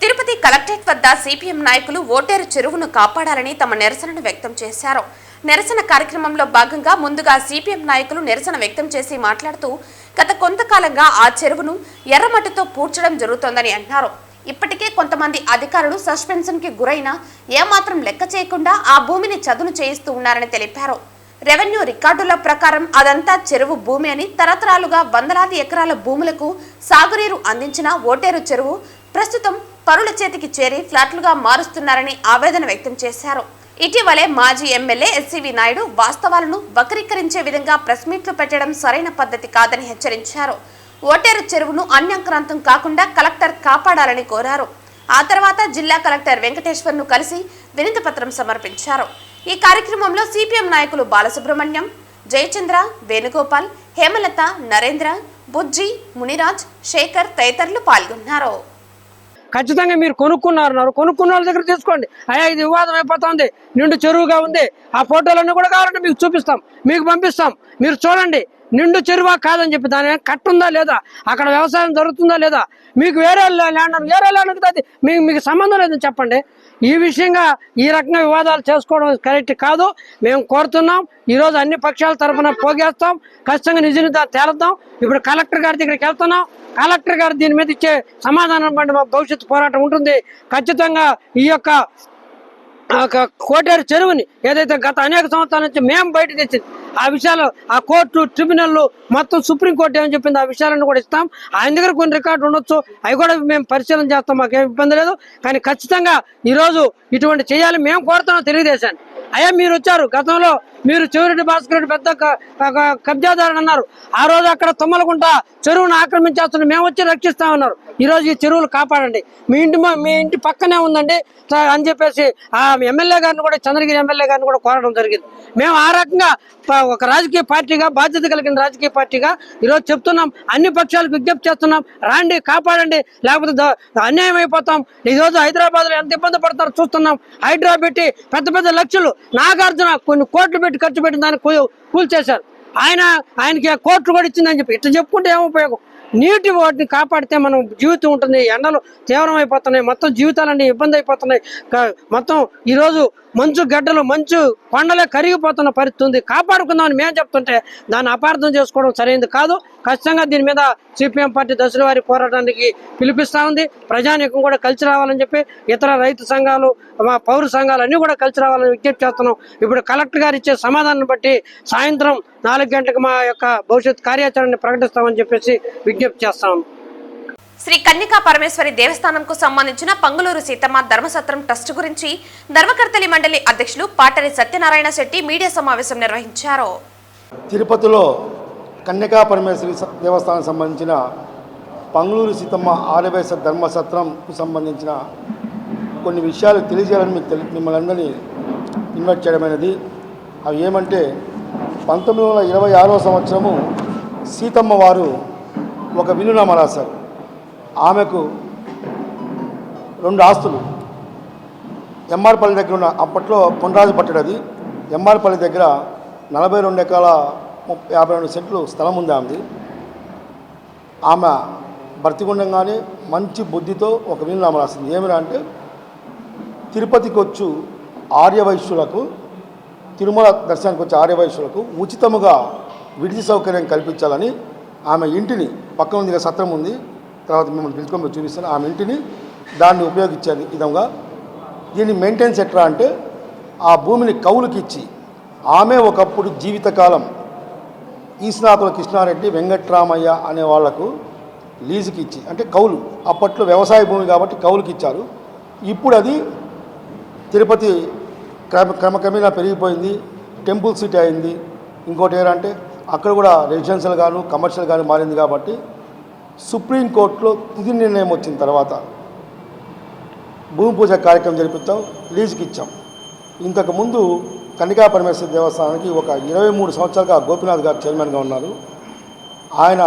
తిరుపతి కలెక్టరేట్ వద్ద సిపిఎం నాయకులు ఓటేరు చెరువును కాపాడాలని తమ నిరసనను వ్యక్తం చేశారు. నిరసన కార్యక్రమంలో భాగంగా ముందుగా సిపిఎం నాయకులు నిరసన వ్యక్తం చేసి మాట్లాడుతూ గత కొంతకాలంగా ఆ చెరువును ఎర్రమట్టితో పూడ్చడం జరుగుతోందని అన్నారు. ఇప్పటికే కొంతమంది అధికారులు సస్పెన్షన్ కి గురైనా ఏమాత్రం లెక్క చేయకుండా ఆ భూమిని చదును చేయిస్తూ ఉన్నారని తెలిపారు. రెవెన్యూ రికార్డుల ప్రకారం అదంతా చెరువు భూమి అని, తరతరాలుగా వందలాది ఎకరాల భూములకు సాగునీరు అందించిన ఓటేరు చెరువు ప్రస్తుతం పరుల చేతికి చేరి ఫ్లాట్లుగా మారుస్తున్నారని ఆవేదన వ్యక్తం చేశారు. ఇటీవలే మాజీ ఎమ్మెల్యే ఎస్సీవీ నాయుడు వాస్తవాలను వక్రీకరించే విధంగా ప్రెస్ మీట్లు పెట్టడం సరైన పద్ధతి కాదని హెచ్చరించారు. ఓటేరు చెరువును అన్యాక్రాంతం కాకుండా కలెక్టర్ కాపాడాలని కోరారు. ఆ తర్వాత జిల్లా కలెక్టర్ వెంకటేశ్వర్ను కలిసి వినతి పత్రం సమర్పించారు. ఈ కార్యక్రమంలో సిపిఎం నాయకులు బాలసుబ్రహ్మణ్యం, జయచంద్ర, వేణుగోపాల్, హేమలత, నరేంద్ర, బుజ్జి, మునిరాజ్, శేఖర్ తదితరులు పాల్గొన్నారు. ఖచ్చితంగా మీరు కొనుక్కున్న వాళ్ళ దగ్గర తీసుకోండి. అయ్యా ఇది వివాదం అయిపోతుంది, నిండు చెరువుగా ఉంది, ఆ ఫోటోలన్నీ కూడా కావాలంటే మీకు చూపిస్తాం, మీకు పంపిస్తాం, మీరు చూడండి. నిండు చెరువా కాదని చెప్పి దాని కట్టుందా లేదా, అక్కడ వ్యవసాయం జరుగుతుందా లేదా, మీకు వేరే ల్యాండ్ అది మీకు సంబంధం లేదని చెప్పండి. ఈ విషయంగా ఈ రకంగా వివాదాలు చేసుకోవడం కరెక్ట్ కాదు. మేము కోరుతున్నాం. ఈరోజు అన్ని పక్షాల తరఫున పోగేస్తాం, ఖచ్చితంగా నిజ తేలుద్దాం. ఇప్పుడు కలెక్టర్ గారి దగ్గరికి వెళ్తున్నాం. కలెక్టర్ గారు దీని మీద ఇచ్చే సమాధానం బట్టి మా భవిష్యత్తు పోరాటం ఉంటుంది. ఖచ్చితంగా ఈ యొక్క కోటేరు చెరువుని ఏదైతే గత అనేక సంవత్సరాల నుంచి మేము బయట తెచ్చింది ఆ విషయాలు, ఆ కోర్టు, ట్రిబ్యునల్, మొత్తం సుప్రీంకోర్టు ఏమని చెప్పింది ఆ విషయాలను కూడా ఇస్తాం. ఆయన దగ్గర కొన్ని రికార్డు ఉండొచ్చు, అవి కూడా మేము పరిశీలన చేస్తాం, మాకేం ఇబ్బంది లేదు. కానీ ఖచ్చితంగా ఈరోజు ఇటువంటి చేయాలి మేము కోరుతున్నాం తెలుగుదేశాన్ని. అయ్యా మీరు వచ్చారు, గతంలో మీరు చెవిరెడ్డి భాస్కర్ రెడ్డి పెద్ద కబ్జాదారుని అన్నారు. ఆ రోజు అక్కడ తుమ్మలకుంట చెరువును ఆక్రమించేస్తున్నారు, మేము వచ్చి రక్షిస్తామన్నారు. ఈ రోజు ఈ చెరువులు కాపాడండి, మీ ఇంటి పక్కనే ఉందండి అని చెప్పేసి ఆ ఎమ్మెల్యే గారిని కూడా, చంద్రగిరి ఎమ్మెల్యే గారిని కూడా కోరడం జరిగింది. మేము ఆ రకంగా ఒక రాజకీయ పార్టీగా, బాధ్యత కలిగిన రాజకీయ పార్టీగా ఈరోజు చెప్తున్నాం, అన్ని పక్షాలకు విజ్ఞప్తి చేస్తున్నాం, రాండి కాపాడండి, లేకపోతే అన్యాయం అయిపోతాం. ఈరోజు హైదరాబాద్లో ఎంత ఇబ్బంది పడతారో చూస్తున్నాం. హైడ్రా పెట్టి పెద్ద పెద్ద లక్షలు, నాగార్జున కొన్ని కోట్లు పెట్టి ఖర్చు పెట్టిన దాన్ని కూల్చేశారు. ఆయనకి కోట్లు కూడా ఇచ్చిందని చెప్పి ఇట్లా చెప్పుకుంటే ఏం ఉపయోగం? నీటి వాటిని కాపాడితే మనం జీవితం ఉంటుంది. ఎండలు తీవ్రమైపోతున్నాయి, మొత్తం జీవితాలన్నీ ఇబ్బంది అయిపోతున్నాయి. మొత్తం ఈరోజు మంచు గడ్డలు, మంచు కొండలే కరిగిపోతున్న పరిస్థితి ఉంది. కాపాడుకుందామని మేము చెప్తుంటే దాన్ని అపార్థం చేసుకోవడం సరైనది కాదు. ఖచ్చితంగా దీని మీద సిపిఎం పార్టీ దశల వారి పోరాటానికి పిలిపిస్తూ ఉంది. ప్రజానీకం కూడా కలిసి రావాలని చెప్పి, ఇతర రైతు సంఘాలు, పౌర సంఘాలు అన్నీ కూడా కలిసి రావాలని విజ్ఞప్తి చేస్తున్నాం. ఇప్పుడు కలెక్టర్ గారు ఇచ్చే సమాధానం బట్టి సాయంత్రం 4 గంటలకు మా యొక్క భవిష్యత్ కార్యాచరణని ప్రకటిస్తామని చెప్పేసి విజ్ఞప్తి చేస్తాం. శ్రీ కన్యకా పరమేశ్వరి దేవస్థానంకు సంబంధించిన పంగులూరు సీతమ్మ ధర్మసత్రం ట్రస్ట్ గురించి ధర్మకర్తలి మండలి అధ్యక్షులు పాటరి సత్యనారాయణ శెట్టి మీడియా సమావేశం నిర్వహించారు. తిరుపతిలో కన్యకా పరమేశ్వరి దేవస్థానం సంబంధించిన పంగులూరు సీతమ్మ ఆర్యవైశ్య ధర్మసత్రంకు సంబంధించిన కొన్ని విషయాలు తెలియజేయాలని మిమ్మల్ని అందరినీ ఇన్వైట్ చేయడమైనది. అవి ఏమంటే 1926వ సంవత్సరము సీతమ్మ వారు ఒక వీలునామా రాశారు. ఆమెకు 2 ఆస్తులు ఎంఆర్పల్లి దగ్గర ఉన్న, అప్పట్లో పొండరాజు పట్టడది, ఎంఆర్పల్లి దగ్గర 42 ఎకరాల 52 సెంట్లు స్థలం ఉంది ఆమెది. ఆమె బ్రతికుండగానే మంచి బుద్ధితో ఒక వీలునామా రాసింది. ఏమిరా అంటే, తిరుపతికి వచ్చు ఆర్యవైశ్యులకు, తిరుమల దర్శనానికి వచ్చే ఆర్యవైశ్యులకు ఉచితముగా విడిది సౌకర్యం కల్పించాలని ఆమె ఇంటిని, పక్కన ఉంది సత్రం ఉంది, తర్వాత మిమ్మల్ని పిలుచుకొని చూపిస్తాను, ఆమె ఇంటిని దాన్ని ఉపయోగించే విధంగా దీన్ని మెయింటెనెన్స్ ఎట్లా అంటే, ఆ భూమిని కౌలుకి ఇచ్చి, ఆమె ఒకప్పుడు జీవితకాలం ఈస్నాకుల కృష్ణారెడ్డి, వెంకట్రామయ్య అనే వాళ్లకు లీజుకి ఇచ్చి, అంటే కౌలు, అప్పట్లో వ్యవసాయ భూమి కాబట్టి కౌలుకి ఇచ్చారు. ఇప్పుడు అది తిరుపతి క్రమక్రమేణా పెరిగిపోయింది, టెంపుల్ సిటీ అయింది. ఇంకోటి ఏంటంటే అక్కడ కూడా రెసిడెన్షియల్ గాను కమర్షియల్ గాను మారింది. కాబట్టి సుప్రీంకోర్టులో తుది నిర్ణయం వచ్చిన తర్వాత భూమి పూజ కార్యక్రమం జరిపించాం, లీజుకి ఇచ్చాం. ఇంతకుముందు కన్యకా పరమేశ్వరి దేవస్థానానికి ఒక 23 సంవత్సరాలుగా గోపీనాథ్ గారు చైర్మన్గా ఉన్నారు. ఆయన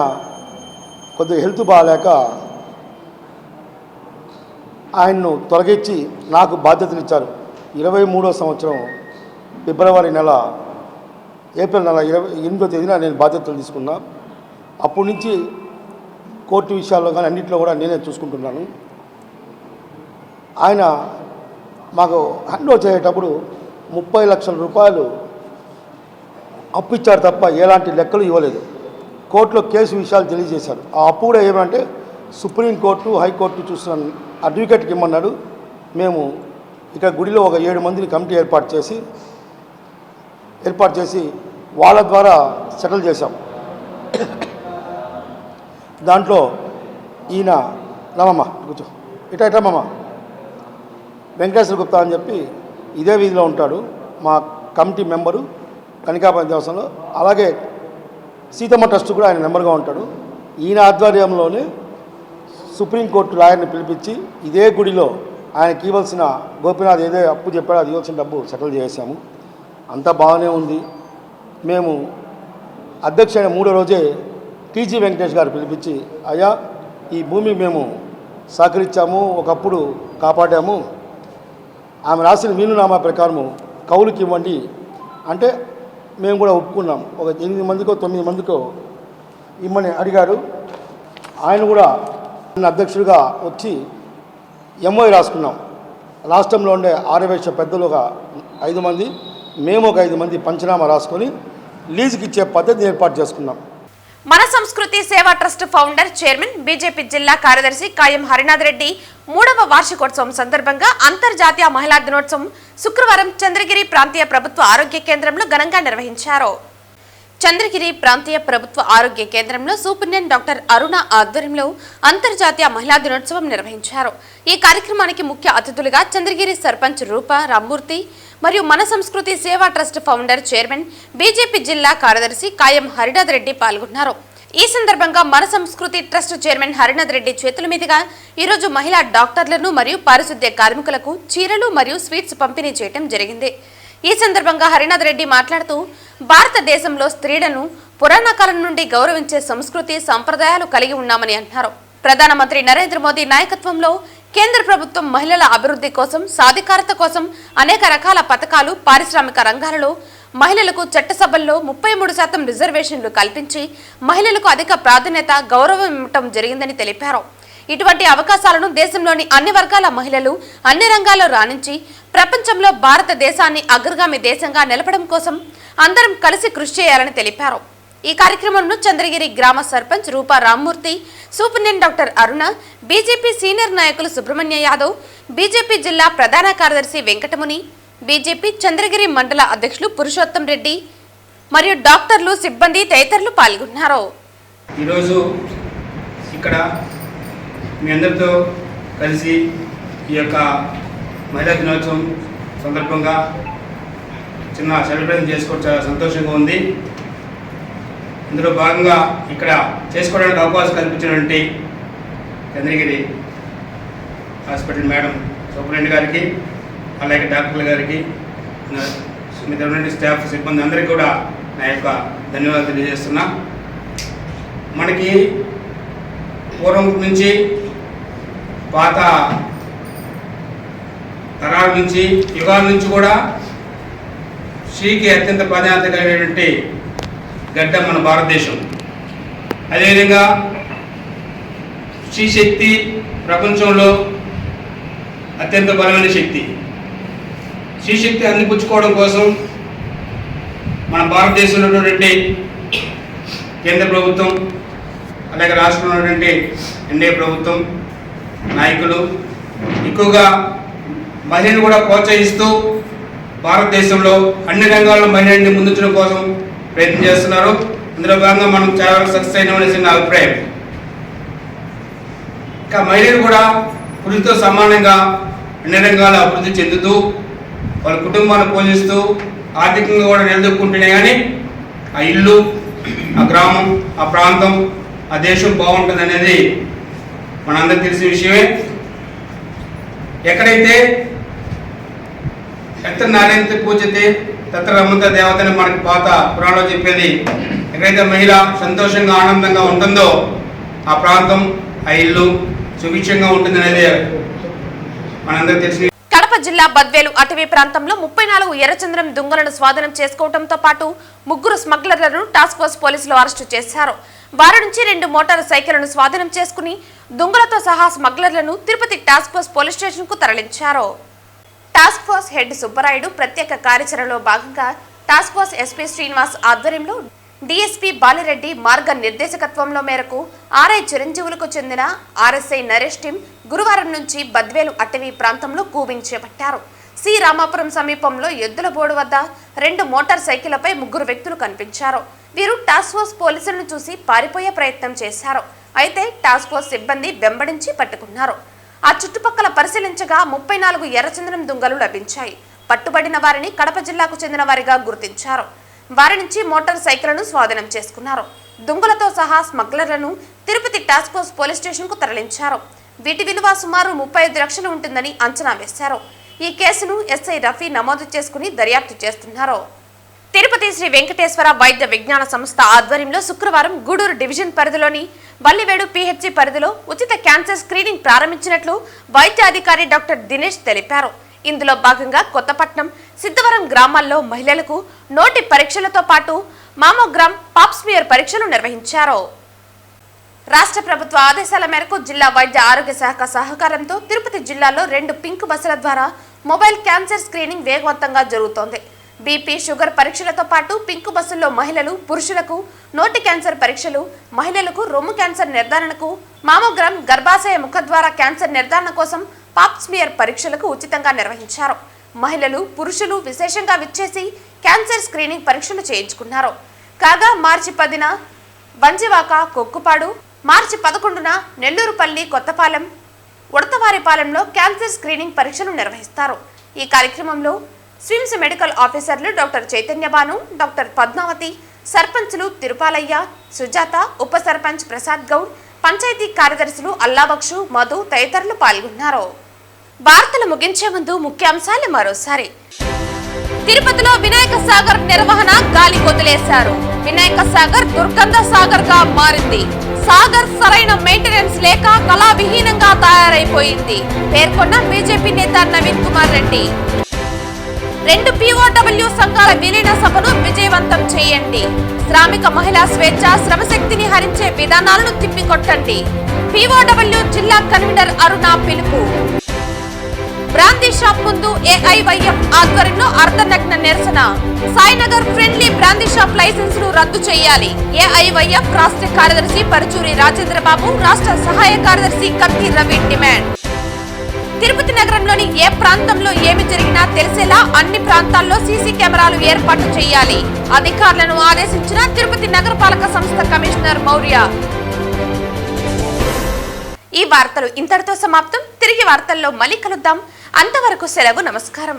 కొద్దిగా హెల్త్ బాగాలేక ఆయన్ను తొలగించి నాకు బాధ్యతలు ఇచ్చారు. 23వ సంవత్సరం ఏప్రిల్ నెల 28వ తేదీన నేను బాధ్యతలు తీసుకున్నా. అప్పటి నుంచి కోర్టు విషయాల్లో కానీ అన్నింటిలో కూడా నేనే చూసుకుంటున్నాను. ఆయన మాకు హ్యాండ్ ఓవర్ చేసేటప్పుడు 30 లక్షల రూపాయలు అప్పు ఇచ్చారు తప్ప ఎలాంటి లెక్కలు ఇవ్వలేదు. కోర్టులో కేసు విషయాలు తెలియజేశారు. ఆ అప్పు కూడా ఏమంటే సుప్రీంకోర్టు, హైకోర్టు చూసిన అడ్వకేట్కి ఇమ్మన్నాడు. మేము ఇక్కడ గుడిలో ఒక 7 మందిని కమిటీ ఏర్పాటు చేసి వాళ్ళ ద్వారా సెటిల్ చేశాం. దాంట్లో ఈయన రామమ్మ కూర్చో, ఇటమ్మమ్మ వెంకటేశ్వర గుప్తా అని చెప్పి ఇదే వీధిలో ఉంటాడు, మా కమిటీ మెంబరు కనికాపతి దేవస్థానంలో. అలాగే సీతమ్మ ట్రస్ట్ కూడా ఆయన మెంబర్గా ఉంటాడు. ఈయన ఆధ్వర్యంలోనే సుప్రీంకోర్టు లాయర్ని పిలిపించి ఇదే గుడిలో ఆయనకి ఇవ్వాల్సిన, గోపీనాథ్ ఏదో అప్పు చెప్పాడో అది ఇవ్వాల్సిన డబ్బు సెటిల్ చేసాము. అంతా బాగానే ఉంది. మేము అధ్యక్షుడైన 3వ రోజే టీజీ వెంకటేష్ గారు పిలిపించి, అయ్యా ఈ భూమి మేము సహకరించాము, ఒకప్పుడు కాపాడాము, ఆమె రాసిన వీలునామా ప్రకారము కౌలుకి ఇవ్వండి అంటే మేము కూడా ఒప్పుకున్నాం. ఒక 8 మందికో 9 మందికో ఇమ్మని అడిగారు. ఆయన కూడా అధ్యక్షుడిగా వచ్చి ఎంఓఐ రాసుకున్నాం. రాష్ట్రంలో ఉండే ఆర్యవైశ్య పెద్దలు ఒక 5 మంది, మేము ఒక 5 మంది పంచనామా రాసుకొని లీజుకి ఇచ్చే పద్ధతి ఏర్పాటు చేసుకున్నాం. మన సంస్కృతి సేవా ట్రస్ట్ ఫౌండర్, చైర్మన్, బీజేపీ జిల్లా కార్యదర్శి కాయం హరినాథ్ రెడ్డి 3వ వార్షికోత్సవం సందర్భంగా అంతర్జాతీయ మహిళా దినోత్సవం శుక్రవారం చంద్రగిరి ప్రాంతీయ ప్రభుత్వ ఆరోగ్య కేంద్రంలో ఘనంగా నిర్వహించారు. చంద్రగిరి ప్రాంతీయ ప్రభుత్వ ఆరోగ్య కేంద్రంలో సూపరింటెండెంట్ డాక్టర్ అరుణ ఆధ్వర్యంలో అంతర్జాతీయ మహిళా దినోత్సవం నిర్వహించారు. ఈ కార్యక్రమానికి ముఖ్య అతిథులుగా చంద్రగిరి సర్పంచ్ రూప రామ్మూర్తి మరియు మన సంస్కృతి సేవా ట్రస్ట్ ఫౌండర్ చైర్మన్ బీజేపీ జిల్లా కార్యదర్శి కాయం హరినాథ్ రెడ్డి పాల్గొన్నారు. ఈ సందర్భంగా మన సంస్కృతి ట్రస్ట్ చైర్మన్ హరినాథ్ రెడ్డి చేతుల మీదుగా ఈరోజు మహిళా డాక్టర్లను మరియు పారిశుద్ధ్య కార్మికులకు చీరలు మరియు స్వీట్స్ పంపిణీ చేయడం జరిగింది. ఈ సందర్భంగా హరినాథ్ రెడ్డి మాట్లాడుతూ భారతదేశంలో స్త్రీలను పురాణ కాలం నుండి గౌరవించే సంస్కృతి సంప్రదాయాలు కలిగి ఉన్నామని అన్నారు. ప్రధానమంత్రి నరేంద్ర మోదీ నాయకత్వంలో కేంద్ర ప్రభుత్వం మహిళల అభివృద్ధి కోసం సాధికారత కోసం అనేక రకాల పథకాలు పారిశ్రామిక రంగాలలో మహిళలకు చట్టసభల్లో 33% రిజర్వేషన్లు కల్పించి మహిళలకు అధిక ప్రాధాన్యత గౌరవం ఇవ్వటం జరిగిందని తెలిపారు. ఇటువంటి అవకాశాలను దేశంలోని అన్ని వర్గాల మహిళలు అన్ని రంగాల్లో రాణించి ప్రపంచంలో భారతదేశాన్ని అగ్రగామి దేశంగా నిలపడం కోసం అందరం కలిసి కృషి చేయాలని తెలిపారు. ఈ కార్యక్రమంలో చంద్రగిరి గ్రామ సర్పంచ్ రూపా రామ్మూర్తి, సూపరింటెండెంట్ డాక్టర్ అరుణ, బీజేపీ సీనియర్ నాయకులు సుబ్రహ్మణ్య యాదవ్, బీజేపీ జిల్లా ప్రధాన కార్యదర్శి వెంకటముని, బీజేపీ చంద్రగిరి మండల అధ్యక్షులు పురుషోత్తం రెడ్డి మరియు డాక్టర్లు, సిబ్బంది తదితరులు పాల్గొన్నారు. ఈరోజు ఇక్కడ మీ అందరితో కలిసి ఈ యొక్క మహిళా దినోత్సవం సందర్భంగా చిన్న సెలబ్రేషన్ చేసుకోవడం చాలా సంతోషంగా ఉంది. ఇందులో భాగంగా ఇక్కడ చేసుకోవడానికి అవకాశం కల్పించినటువంటి చంద్రగిరి హాస్పిటల్ మేడం సూపరింటెండెంట్ గారికి, అలాగే డాక్టర్ల గారికి, మిగతా స్టాఫ్ సిబ్బంది అందరికీ కూడా నా యొక్క ధన్యవాదాలు తెలియజేస్తున్నా. మనకి పూర్వం నుంచి పాత తరాల నుంచి యుగాల నుంచి కూడా స్త్రీకి అత్యంత ప్రాధాన్యత కలిగినటువంటి గడ్డ మన భారతదేశం. అదేవిధంగా స్త్రీ శక్తి ప్రపంచంలో అత్యంత బలమైన శక్తి. స్త్రీ శక్తి అందిపుచ్చుకోవడం కోసం మన భారతదేశంలో ఉన్నటువంటి కేంద్ర ప్రభుత్వం, అలాగే రాష్ట్రంలో ఉన్నటువంటి ఎన్డీఏ ప్రభుత్వం నాయకులు ఎక్కువగా మహిళను కూడా ప్రోత్సహిస్తూ భారతదేశంలో అన్ని రంగాల్లో మహిళల్ని ముందుంచడం కోసం ప్రయత్నం చేస్తున్నారు. అందులో భాగంగా మనం చాలా వరకు సక్సెస్ అయినామనేసి నా అభిప్రాయం. ఇంకా మహిళలు కూడా పురుషులతో సమానంగా అన్ని రంగాల్లో అభివృద్ధి చెందుతూ వాళ్ళ కుటుంబాన్ని పోషిస్తూ ఆర్థికంగా కూడా నిలదొక్కుంటేనే కానీ ఆ ఇల్లు, ఆ గ్రామం, ఆ ప్రాంతం, ఆ దేశం బాగుంటుంది అనేది మనందరికీ తెలిసిన విషయమే. ఎక్కడైతే ఎత్ర నారాయణ పూజితే తత్ర రమంత దేవతని మనకి పాత పురాణంలో చెప్పేది. ఎక్కడైతే మహిళ సంతోషంగా ఆనందంగా ఉంటుందో ఆ ప్రాంతం, ఆ ఇల్లు సుభిక్షంగా ఉంటుంది అనేది మనందరికీ తెలిసిన. కడప జిల్లా బద్వేలు అటవీ ప్రాంతంలో 34 ఎర్రచంద్రం దుంగలను స్వాధీనం చేసుకోవడంతో పాటు 3 స్మగ్లర్లను టాస్క్ ఫోర్స్ పోలీసులు అరెస్టు చేశారు. వారి నుంచి 2 మోటార్ సైకిళ్లను స్వాధీనం చేసుకుని దుంగలతో సహా స్మగ్లర్లను Tirupati task force police station కు తరలించారు. టాస్క్ ఫోర్స్ హెడ్ సుబ్బరాయుడు ప్రత్యేక కార్యాచరణలో భాగంగా టాస్క్ ఫోర్స్ ఎస్పీ శ్రీనివాస్ ఆధ్వర్యంలో డీఎస్పీ బాలిరెడ్డి మార్గ నిర్దేశకత్వంలో మేరకు ఆర్ఐ చిరంజీవులకు చెందిన ఆర్ఎస్ఐ నరేష్ టీం గురువారం నుంచి బద్వేలు అటవీ ప్రాంతంలో కూబింగ్ చేపట్టారు. సి రామాపురం సమీపంలో ఎద్దుల బోర్డు వద్ద 2 మోటార్ సైకిళ్లపై 3 వ్యక్తులు కనిపించారు. వీరు టాస్క్ ఫోర్స్ పోలీసులను చూసి పారిపోయే ప్రయత్నం చేశారు. అయితే టాస్క్ ఫోర్స్ సిబ్బంది వెంబడించి పట్టుకున్నారు. ఆ చుట్టుపక్కల పరిశీలించగా 34 ఎర్రచందనం దుంగలు లభించాయి. పట్టుబడిన వారిని కడప జిల్లాకు చెందిన వారిగా గుర్తించారు. వారి నుంచి మోటార్ సైకిళ్లను స్వాధీనం చేసుకున్నారు. దుంగలతో సహా స్మగ్లర్లను Tirupati task force police station కు తరలించారు. వీటి విలువ సుమారు 35 లక్షలు ఉంటుందని అంచనా వేశారు. ఈ కేసును ఎస్ఐ రఫీ నమోదు చేసుకుని దర్యాప్తు చేస్తున్నారు. తిరుపతి శ్రీ వెంకటేశ్వర వైద్య విజ్ఞాన సంస్థ ఆధ్వర్యంలో శుక్రవారం గూడూరు డివిజన్ పరిధిలోని బల్లివేడు పిహెచ్సి పరిధిలో ఉచిత క్యాన్సర్ స్క్రీనింగ్ ప్రారంభించినట్లు వైద్య అధికారి డాక్టర్ దినేష్ తెలిపారు. ఇందులో భాగంగా కొత్తపట్నం, సిద్ధవరం గ్రామాల్లో మహిళలకు నోటి పరీక్షలతో పాటు మామోగ్రామ్, పాప్స్మియర్ పరీక్షలు నిర్వహించారు. రాష్ట్ర ప్రభుత్వ ఆదేశాల మేరకు జిల్లా వైద్య ఆరోగ్య శాఖ సహకారంతో తిరుపతి జిల్లాలో 2 పింక్ బస్సుల ద్వారా మొబైల్ క్యాన్సర్ స్క్రీనింగ్ వేగవంతంగా జరుగుతోంది. బీపీ, షుగర్ పరీక్షలతో పాటు పింక్ బస్సుల్లో మహిళలు, పురుషులకు నోటి క్యాన్సర్ పరీక్షలు, మహిళలకు రొమ్ము క్యాన్సర్ నిర్ధారణకు మామోగ్రామ్, గర్భాశయ ముఖద్వార క్యాన్సర్ నిర్ధారణ కోసం పాప్స్మియర్ పరీక్షలకు ఉచితంగా నిర్వహించారు. మహిళలు, పురుషులు విశేషంగా విచ్చేసి క్యాన్సర్ స్క్రీనింగ్ పరీక్షలు చేయించుకున్నారు. కాగా మార్చి 10న వంజివాక కొక్కుపాడు, మార్చి 11న నెల్లూరుపల్లి కొత్తపాలెం, ఉడతవారిపాలెంలో క్యాన్సర్ స్క్రీనింగ్ పరీక్షలు నిర్వహిస్తారు. ఈ కార్యక్రమంలో స్విమ్స్ మెడికల్ ఆఫీసర్లు డాక్టర్ చైతన్యబాను, డాక్టర్ పద్మావతి, సర్పంచులు తిరుపాలయ్య, సుజాత, ఉప సర్పంచ్ ప్రసాద్ గౌడ్, పంచాయతీ కార్యదర్శులు అల్లాబక్షు, మధు తదితరులు పాల్గొన్నారు. వార్తలు ముగించే ముందు ముఖ్యాంశాలు మరోసారి. తిరుపతిలో వినాయక సాగర్ నిర్వహణ గాలి కొదిలేశారు. వినాయక సాగర్ దుర్గంధ సాగర్ గా మారింది. సాగర్ సరైన మెయింటెనెన్స్ లేక కళావిహీనంగా తయారైపోయింది పేర్కొన్న బీజేపీ నేత నవీన్ కుమార్ రెడ్డి. 2 POW సంఘాల విలీన సభను విజయవంతం చేయండి. శ్రామిక మహిళా స్వేచ్ఛ, శ్రమశక్తిని హరించే విధానాలను తిప్పికొట్టండి. POW జిల్లా కన్వీనర్ అరుణ పిలుపు. బ్రాందీ షాప్ ముందు AIYF ఆధ్వర్యంలో అర్ధనగ్న నిరసన. సాయినగర్ ఫ్రెండ్లీ బ్రాందీ షాప్ లైసెన్సులు రద్దు చేయాలి. AIYF రాష్ట్ర కార్యదర్శి పరుచూరి రాజేంద్రబాబు, రాష్ట్ర సహాయ కార్యదర్శి కత్తి రవి డిమాండ్. తిరుపతి నగరంలోని ఏ ప్రాంతంలో ఏమి జరిగినా తెలిసేలా అన్ని ప్రాంతాల్లో సీసీ కెమెరాలు ఏర్పాటు చేయాలి. అధికారులను ఆదేశించిన తిరుపతి నగరపాలక సంస్థ కమిషనర్ మౌర్య. ఈ వార్తలు ఇంతటితో సమాప్తం. తిరిగి వార్తల్లో మళ్ళీ కలుద్దాం. అంతవరకు సెలవు. నమస్కారం.